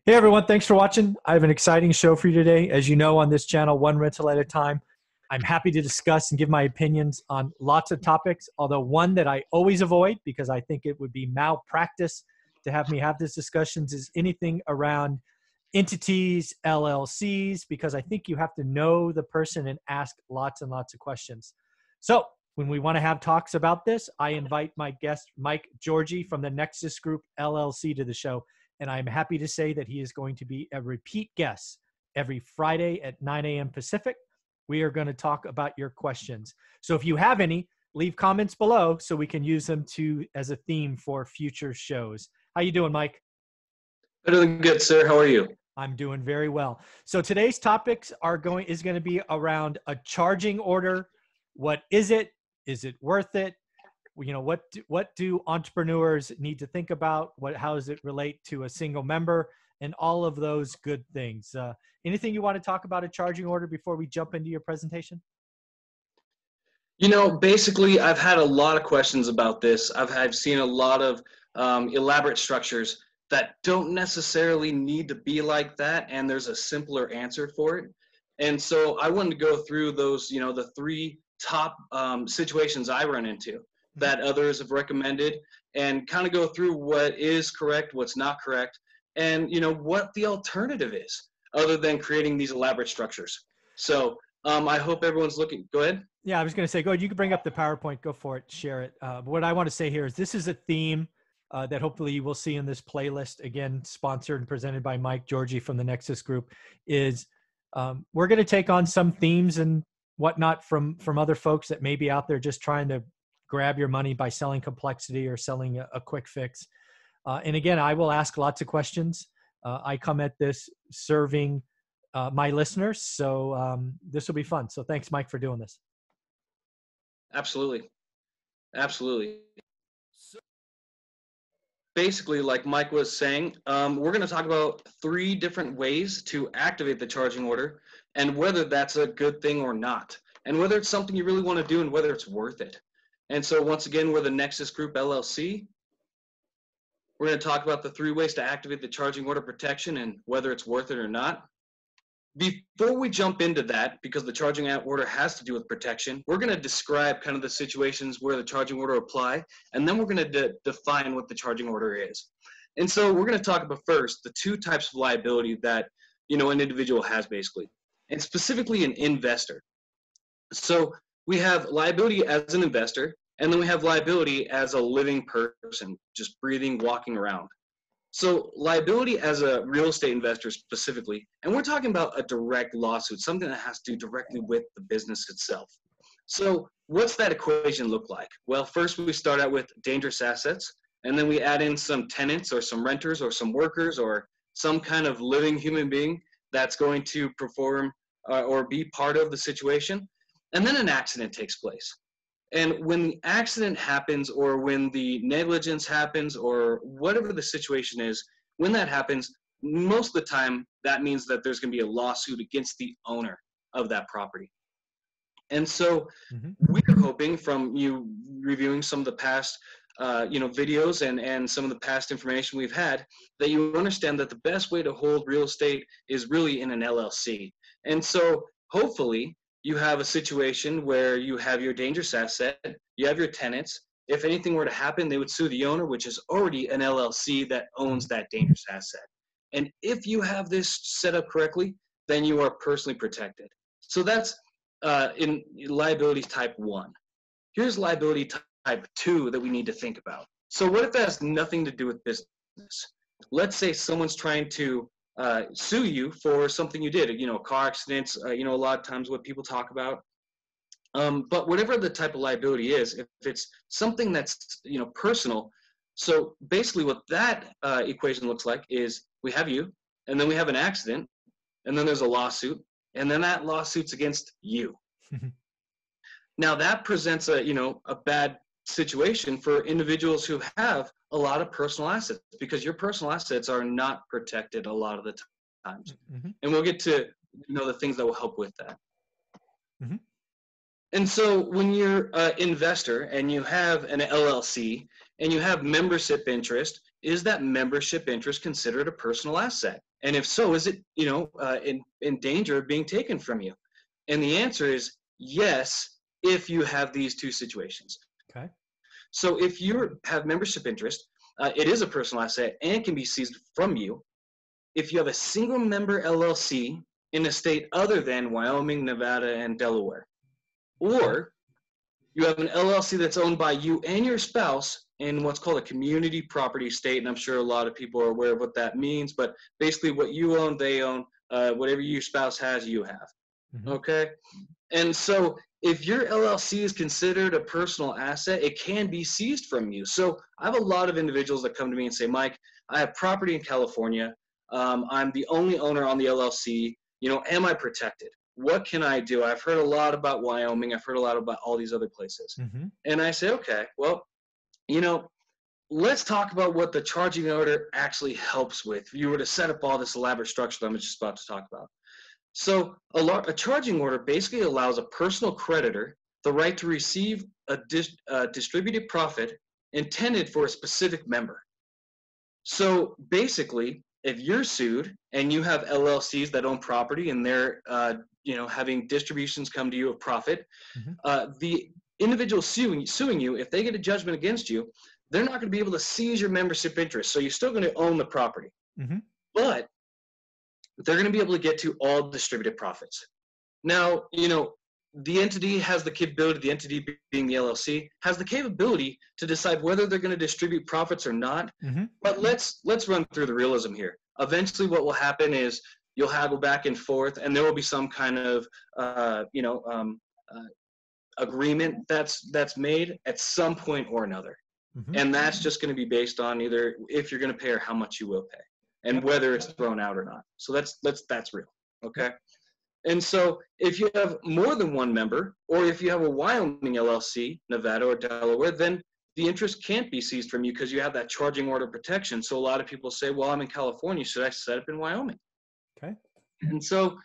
Hey everyone, thanks for watching. I have an exciting show for you today. As you know, on this channel, one rental at a time, I'm happy to discuss and give my opinions on lots of topics, although one that I always avoid because I think it would be malpractice to have me have these discussions is anything around entities, LLCs, because I think you have to know the person and ask lots and lots of questions. So when we want to have talks about this, I invite my guest, Mike Georgie from the Nexus Group LLC to the show. And I'm happy to say that he is going to be a repeat guest every Friday at 9 a.m. Pacific. We are going to talk about your questions. So if you have any, leave comments below so we can use them as a theme for future shows. How you doing, Mike? Better than good, sir. How are you? I'm doing very well. So today's topics is going to be around a charging order. What is it? Is it worth it? You know, what do entrepreneurs need to think about? How does it relate to a single member and all of those good things? Anything you want to talk about a charging order before we jump into your presentation? You know, basically, I've had a lot of questions about this. I've seen a lot of elaborate structures that don't necessarily need to be like that, and there's a simpler answer for it. And so I wanted to go through those, the three top situations I run into that others have recommended, and kind of go through what is correct, what's not correct, and what the alternative is other than creating these elaborate structures. So I hope everyone's looking. Go ahead. Yeah, I was going to say, go ahead. You can bring up the PowerPoint. Go for it. Share it. But what I want to say here is this is a theme that hopefully you will see in this playlist. Again, sponsored and presented by Mike Georgie from the Nexus Group. Is we're going to take on some themes and whatnot from other folks that may be out there just trying to grab your money by selling complexity or selling a quick fix. And again, I will ask lots of questions. I come at this serving my listeners. So this will be fun. So thanks, Mike, for doing this. Absolutely. Absolutely. Basically, like Mike was saying, we're going to talk about three different ways to activate the charging order and whether that's a good thing or not, and whether it's something you really want to do and whether it's worth it. And so once again, we're the Nexus Group LLC. We're going to talk about the three ways to activate the charging order protection and whether it's worth it or not. Before we jump into that, because the charging order has to do with protection, we're going to describe kind of the situations where the charging order apply, and then we're going to define what the charging order is. And so we're going to talk about first the two types of liability that an individual has basically, and specifically an investor. So we have liability as an investor, and then we have liability as a living person, just breathing, walking around. So liability as a real estate investor specifically, and we're talking about a direct lawsuit, something that has to do directly with the business itself. So what's that equation look like? Well, first we start out with dangerous assets, and then we add in some tenants or some renters or some workers or some kind of living human being that's going to perform or be part of the situation. And then an accident takes place. And when the accident happens or when the negligence happens or whatever the situation is, when that happens, most of the time that means that there's going to be a lawsuit against the owner of that property. And so we're hoping from you reviewing some of the past videos and some of the past information we've had that you understand that the best way to hold real estate is really in an LLC. And so hopefully you have a situation where you have your dangerous asset, you have your tenants. If anything were to happen, they would sue the owner, which is already an LLC that owns that dangerous asset. And if you have this set up correctly, then you are personally protected. So that's in liability type 1. Here's liability type 2 that we need to think about. So what if that has nothing to do with business? Let's say someone's trying to sue you for something you did, car accidents, a lot of times what people talk about. But whatever the type of liability is, if it's something that's, personal, so basically what that equation looks like is we have you, and then we have an accident, and then there's a lawsuit, and then that lawsuit's against you. Now that presents a bad situation for individuals who have a lot of personal assets, because your personal assets are not protected a lot of the times. And we'll get to the things that will help with that. And so when you're an investor and you have an LLC and you have membership interest is that membership interest considered a personal asset? And if so, is it, in danger of being taken from you? And the answer is yes, if you have these two situations. Okay. So if you have membership interest, it is a personal asset and can be seized from you if you have a single member LLC in a state other than Wyoming, Nevada, and Delaware. Or you have an LLC that's owned by you and your spouse in what's called a community property state, and I'm sure a lot of people are aware of what that means, but basically what you own, they own, whatever your spouse has, you have. Mm-hmm. Okay? And so if your LLC is considered a personal asset, it can be seized from you. So I have a lot of individuals that come to me and say, Mike, I have property in California. I'm the only owner on the LLC. Am I protected? What can I do? I've heard a lot about Wyoming. I've heard a lot about all these other places. Mm-hmm. And I say, okay, well, let's talk about what the charging order actually helps with. If you were to set up all this elaborate structure that I'm just about to talk about. So a charging order basically allows a personal creditor the right to receive a distributed profit intended for a specific member. So basically, if you're sued and you have LLCs that own property and they're having distributions come to you of profit, Mm-hmm. the individual suing you, if they get a judgment against you, they're not going to be able to seize your membership interest. So you're still going to own the property. Mm-hmm. But they're going to be able to get to all distributed profits. Now, the entity has the capability, the entity being the LLC, has the capability to decide whether they're going to distribute profits or not. Mm-hmm. But let's run through the realism here. Eventually what will happen is you'll haggle back and forth, and there will be some kind of, agreement that's made at some point or another. Mm-hmm. And that's just going to be based on either if you're going to pay or how much you will pay, and whether it's thrown out or not. So that's real, okay? And so if you have more than one member, or if you have a Wyoming LLC, Nevada or Delaware, then the interest can't be seized from you because you have that charging order protection. So a lot of people say, well, I'm in California, should I set up in Wyoming? Okay. And so,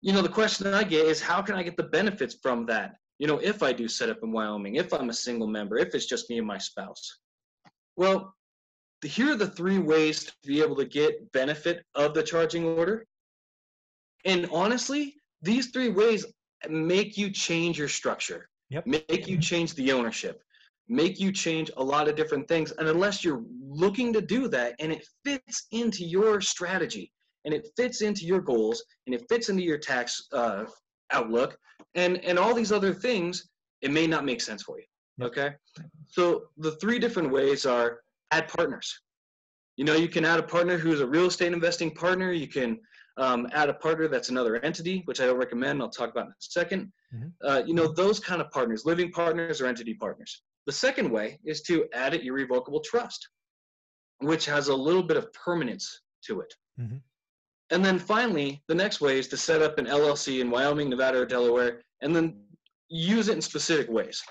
the question that I get is, how can I get the benefits from that? If I do set up in Wyoming, if I'm a single member, if it's just me and my spouse. Well, here are the 3 ways to be able to get benefit of the charging order. And honestly, these 3 ways make you change your structure, make you change the ownership, make you change a lot of different things. And unless you're looking to do that and it fits into your strategy and it fits into your goals and it fits into your tax outlook and all these other things, it may not make sense for you. Okay. So the 3 different ways are add partners. You can add a partner who's a real estate investing partner. You can add a partner that's another entity, which I don't recommend. I'll talk about in a second. Mm-hmm. Those kind of partners, living partners or entity partners. The second way is to add an irrevocable trust, which has a little bit of permanence to it. Mm-hmm. And then finally, the next way is to set up an LLC in Wyoming, Nevada, or Delaware, and then use it in specific ways.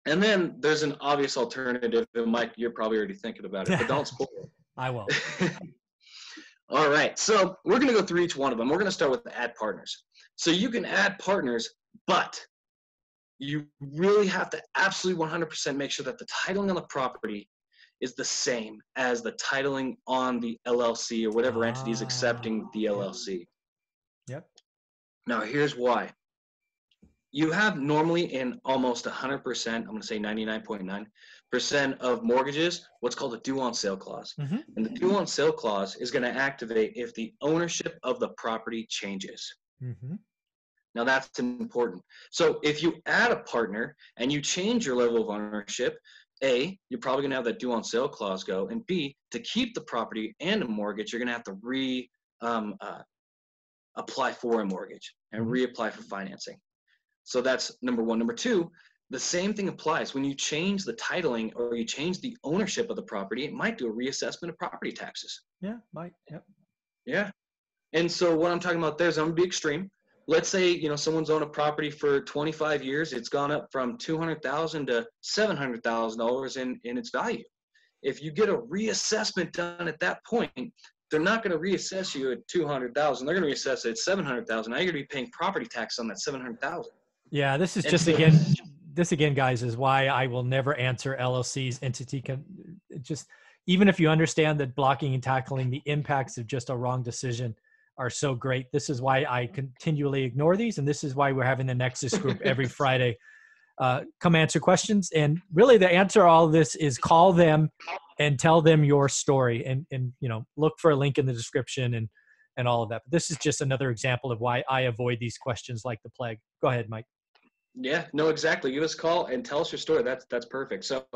And then there's an obvious alternative, and Mike, you're probably already thinking about it, but don't spoil it. I will. All right, so we're going to go through each one of them. We're going to start with the add partners. So you can add partners, but you really have to absolutely 100% make sure that the titling on the property is the same as the titling on the LLC or whatever entity is accepting the LLC. Yep. Now, here's why. You have normally in almost 100%, I'm going to say 99.9% of mortgages, what's called a due on sale clause. Mm-hmm. And the due on sale clause is going to activate if the ownership of the property changes. Mm-hmm. Now that's important. So if you add a partner and you change your level of ownership, A, you're probably going to have that due on sale clause go, and B, to keep the property and a mortgage, you're going to have to apply for a mortgage and reapply for financing. So that's number 1. Number 2, the same thing applies. When you change the titling or you change the ownership of the property, it might do a reassessment of property taxes. Yeah, might. Yep. Yeah. And so what I'm talking about there is I'm going to be extreme. Let's say, someone's owned a property for 25 years. It's gone up from $200,000 to $700,000 in its value. If you get a reassessment done at that point, they're not going to reassess you at $200,000. They're going to reassess it at $700,000. Now you're going to be paying property tax on that $700,000. Yeah, this is just again, guys, is why I will never answer LLCs, entity. Just even if you understand that blocking and tackling the impacts of just a wrong decision are so great. This is why I continually ignore these. And this is why we're having the Nexus group every Friday. Come answer questions. And really the answer to all of this is call them and tell them your story, and look for a link in the description and all of that. But this is just another example of why I avoid these questions like the plague. Go ahead, Mike. Yeah, no, exactly. Give us a call and tell us your story. That's perfect. So,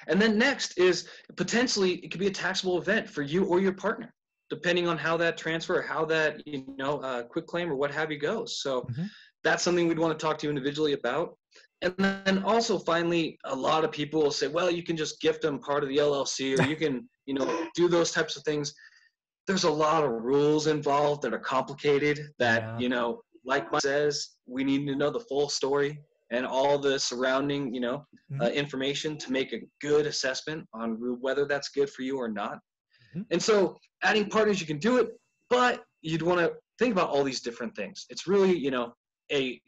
and then next is potentially it could be a taxable event for you or your partner, depending on how that transfer, how that quick claim or what have you goes. So that's something we'd want to talk to you individually about. And then also finally, a lot of people will say, well, you can just gift them part of the LLC, or you can do those types of things. There's a lot of rules involved that are complicated that like Mike says, we need to know the full story and all the surrounding, information to make a good assessment on whether that's good for you or not. And so adding partners, you can do it, but you'd want to think about all these different things. It's really, a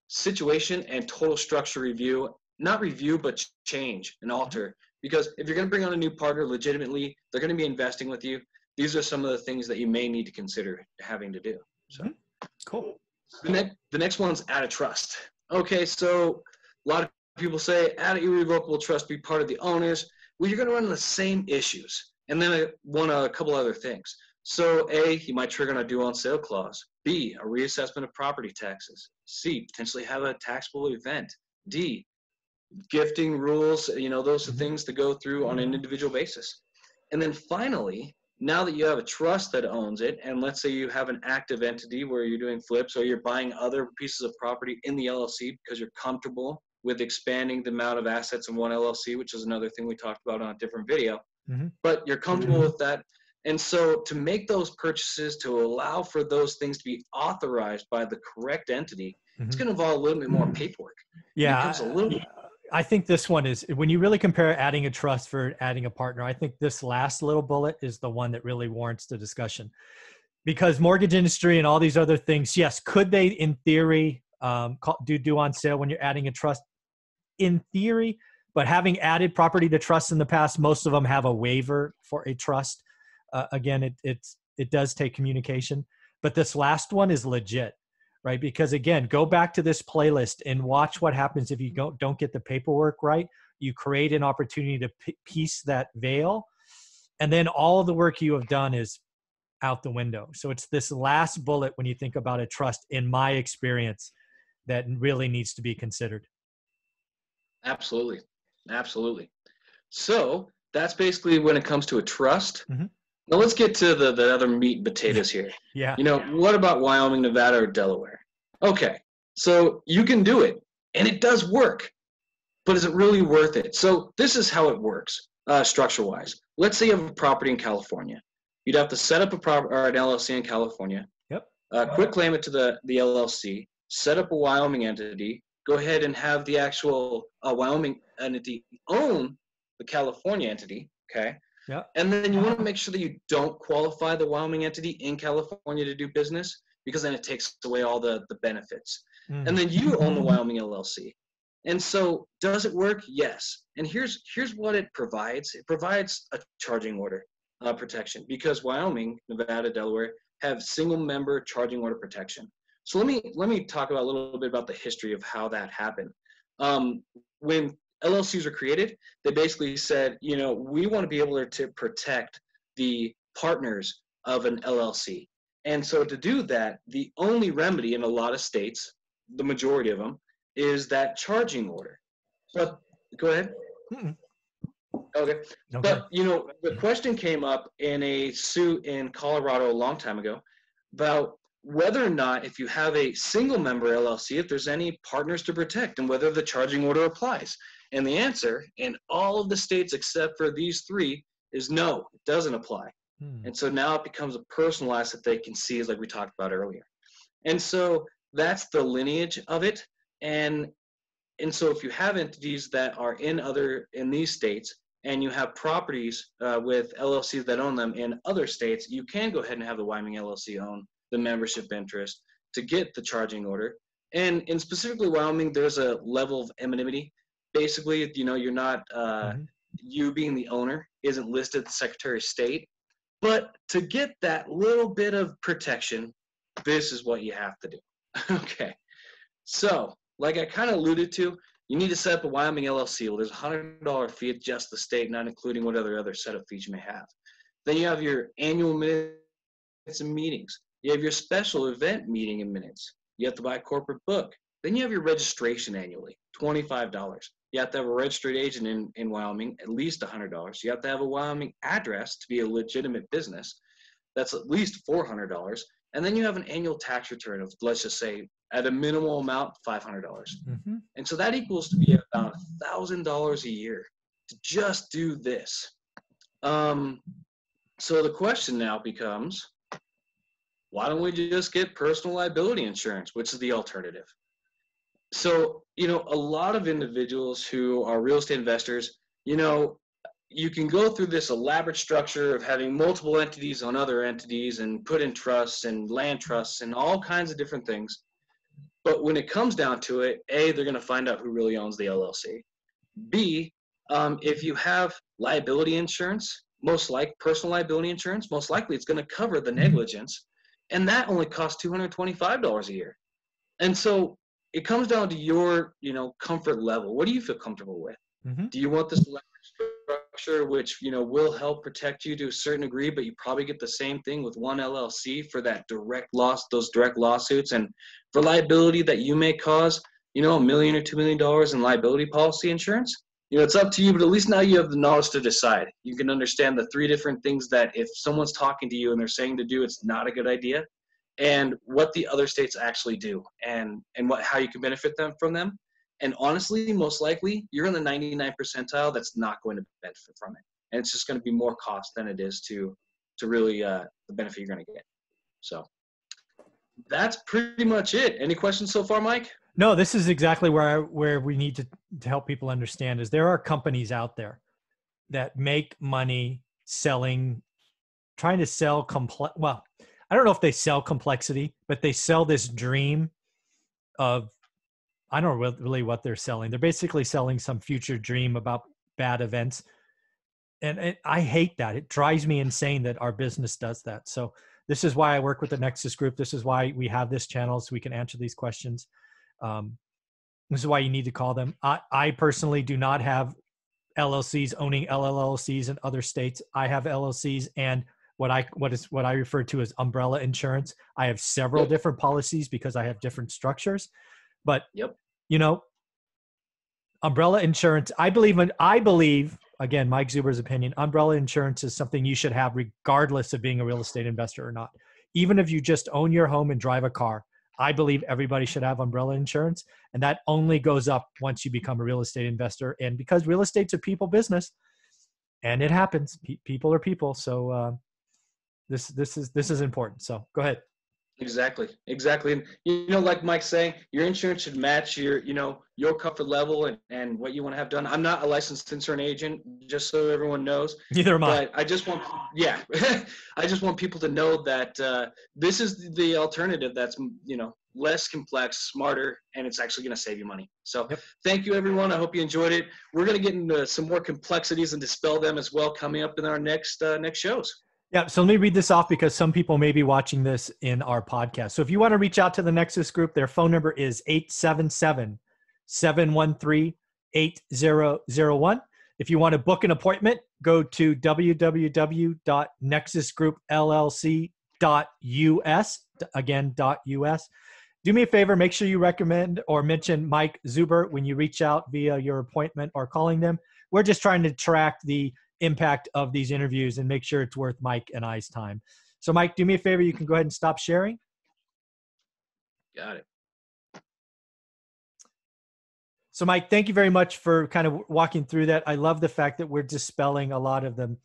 situation and total structure review, not review, but change and alter. Because if you're going to bring on a new partner legitimately, they're going to be investing with you. These are some of the things that you may need to consider having to do. So. Cool. The next one's add a trust. Okay, so a lot of people say add an irrevocable trust, be part of the owners. Well, you're going to run into the same issues. And then a couple other things. So A, you might trigger on a due on sale clause. B, a reassessment of property taxes. C, potentially have a taxable event. D, gifting rules, those are things to go through on an individual basis. And then finally, now that you have a trust that owns it, and let's say you have an active entity where you're doing flips or you're buying other pieces of property in the LLC because you're comfortable with expanding the amount of assets in one LLC, which is another thing we talked about on a different video, but you're comfortable with that. And so to make those purchases, to allow for those things to be authorized by the correct entity, it's going to involve a little bit more paperwork. Yeah. I think this one is, when you really compare adding a trust for adding a partner, I think this last little bullet is the one that really warrants the discussion, because mortgage industry and all these other things, yes, could they in theory do due on sale when you're adding a trust? In theory, but having added property to trust in the past, most of them have a waiver for a trust. Again, it does take communication, but this last one is legit, right? Because again, go back to this playlist and watch what happens if you don't get the paperwork right. You create an opportunity to piece that veil, and then all of the work you have done is out the window. So it's this last bullet when you think about a trust, in my experience, that really needs to be considered. Absolutely. Absolutely. So that's basically when it comes to a trust. Now let's get to the other meat and potatoes here. Yeah. What about Wyoming, Nevada, or Delaware? Okay, so you can do it, and it does work, but is it really worth it? So this is how it works, structure-wise. Let's say you have a property in California. You'd have to set up an LLC in California. Yep. Quick claim it to the LLC, set up a Wyoming entity, go ahead and have the actual Wyoming entity own the California entity, okay? Yeah. And then you want to make sure that you don't qualify the Wyoming entity in California to do business, because then it takes away all the benefits. And then you own the Wyoming LLC. And so does it work? Yes. And here's what it provides. It provides a charging order protection, because Wyoming, Nevada, Delaware have single member charging order protection. So let me talk about a little bit about the history of how that happened. When LLCs were created, they basically said, we want to be able to protect the partners of an LLC. And so to do that, the only remedy in a lot of states, the majority of them, is that charging order. But go ahead. Okay. But, the question came up in a suit in Colorado a long time ago about whether or not, if you have a single member LLC, if there's any partners to protect and whether the charging order applies. And the answer in all of the states except for these three is no, it doesn't apply. And so now it becomes a personal asset they can see, like we talked about earlier. And so that's the lineage of it. And so if you have entities that are in these states, and you have properties with LLCs that own them in other states, you can go ahead and have the Wyoming LLC own the membership interest to get the charging order. And in specifically Wyoming, there's a level of anonymity. Basically, you're not you being the owner isn't listed at the Secretary of State. But to get that little bit of protection, this is what you have to do. Okay. So, like I kind of alluded to, you need to set up a Wyoming LLC. Well, there's a $100 fee at just the state, not including what other setup fees you may have. Then you have your annual minutes and meetings. You have your special event meeting and minutes. You have to buy a corporate book. Then you have your registration annually, $25. You have to have a registered agent in Wyoming, at least $100. You have to have a Wyoming address to be a legitimate business. That's at least $400. And then you have an annual tax return of, let's just say, at a minimal amount, $500. Mm-hmm. And so that equals to be about $1,000 a year to just do this. So the question now becomes, why don't we just get personal liability insurance, which is the alternative? So, a lot of individuals who are real estate investors, you can go through this elaborate structure of having multiple entities on other entities and put in trusts and land trusts and all kinds of different things. But when it comes down to it, A, they're going to find out who really owns the LLC. B, if you have liability insurance, personal liability insurance, most likely it's going to cover the negligence. And that only costs $225 a year. And so it comes down to your, comfort level. What do you feel comfortable with? Mm-hmm. Do you want this structure, which, will help protect you to a certain degree, but you probably get the same thing with one LLC for that those direct lawsuits, and for liability that you may cause, $1 million or $2 million in liability policy insurance? It's up to you, but at least now you have the knowledge to decide. You can understand the 3 different things that if someone's talking to you and they're saying to do, it's not a good idea, and what the other states actually do, and how you can benefit from them. And honestly, most likely, you're in the 99th percentile that's not going to benefit from it. And it's just going to be more cost than it is to really the benefit you're going to get. So that's pretty much it. Any questions so far, Mike? No, this is exactly where we need to help people understand is there are companies out there that make money trying to sell well, I don't know if they sell complexity, but they sell this dream of, I don't know really what they're selling. They're basically selling some future dream about bad events. And I hate that. It drives me insane that our business does that. So this is why I work with the Nexus Group. This is why we have this channel, so we can answer these questions. This is why you need to call them. I personally do not have LLCs owning LLCs in other states. I have LLCs and what I refer to as umbrella insurance. I have several different policies because I have different structures. But umbrella insurance, I believe, again, Mike Zuber's opinion, umbrella insurance is something you should have regardless of being a real estate investor or not. Even if you just own your home and drive a car, I believe everybody should have umbrella insurance. And that only goes up once you become a real estate investor. And because real estate's a people business, and it happens, people are people. So this is important. So go ahead. Exactly. And, like Mike's saying, your insurance should match your comfort level and what you want to have done. I'm not a licensed insurance agent, just so everyone knows. Neither am I. But I just want people to know that this is the alternative that's, less complex, smarter, and it's actually going to save you money. So Thank you, everyone. I hope you enjoyed it. We're going to get into some more complexities and dispel them as well coming up in our next shows. Yeah, so let me read this off because some people may be watching this in our podcast. So if you want to reach out to the Nexus Group, their phone number is 877-713-8001. If you want to book an appointment, go to www.nexusgroupllc.us, again, .us. Do me a favor, make sure you recommend or mention Mike Zuber when you reach out via your appointment or calling them. We're just trying to track the impact of these interviews and make sure it's worth Mike and I's time. So Mike, do me a favor. You can go ahead and stop sharing. Got it. So Mike, thank you very much for kind of walking through that. I love the fact that we're dispelling a lot of them,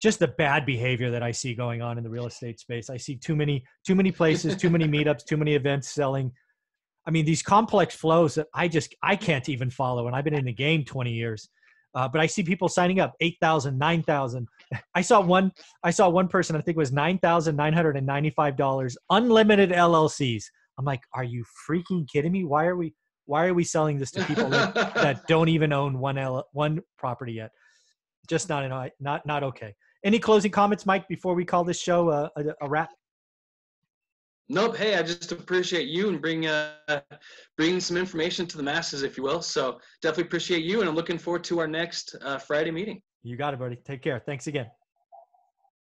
just the bad behavior that I see going on in the real estate space. I see too many places, too many meetups, too many events selling. I mean, these complex flows that I can't even follow. And I've been in the game 20 years. But I see people signing up, 8,000, 9,000. I saw one person, I think it was $9,995, unlimited LLCs. I'm like, are you freaking kidding me? Why Why are we selling this to people that don't even own one property yet? Just not okay. Any closing comments, Mike, before we call this show a wrap? Nope. Hey, I just appreciate you and bringing some information to the masses, if you will. So definitely appreciate you, and I'm looking forward to our next Friday meeting. You got it, buddy. Take care. Thanks again.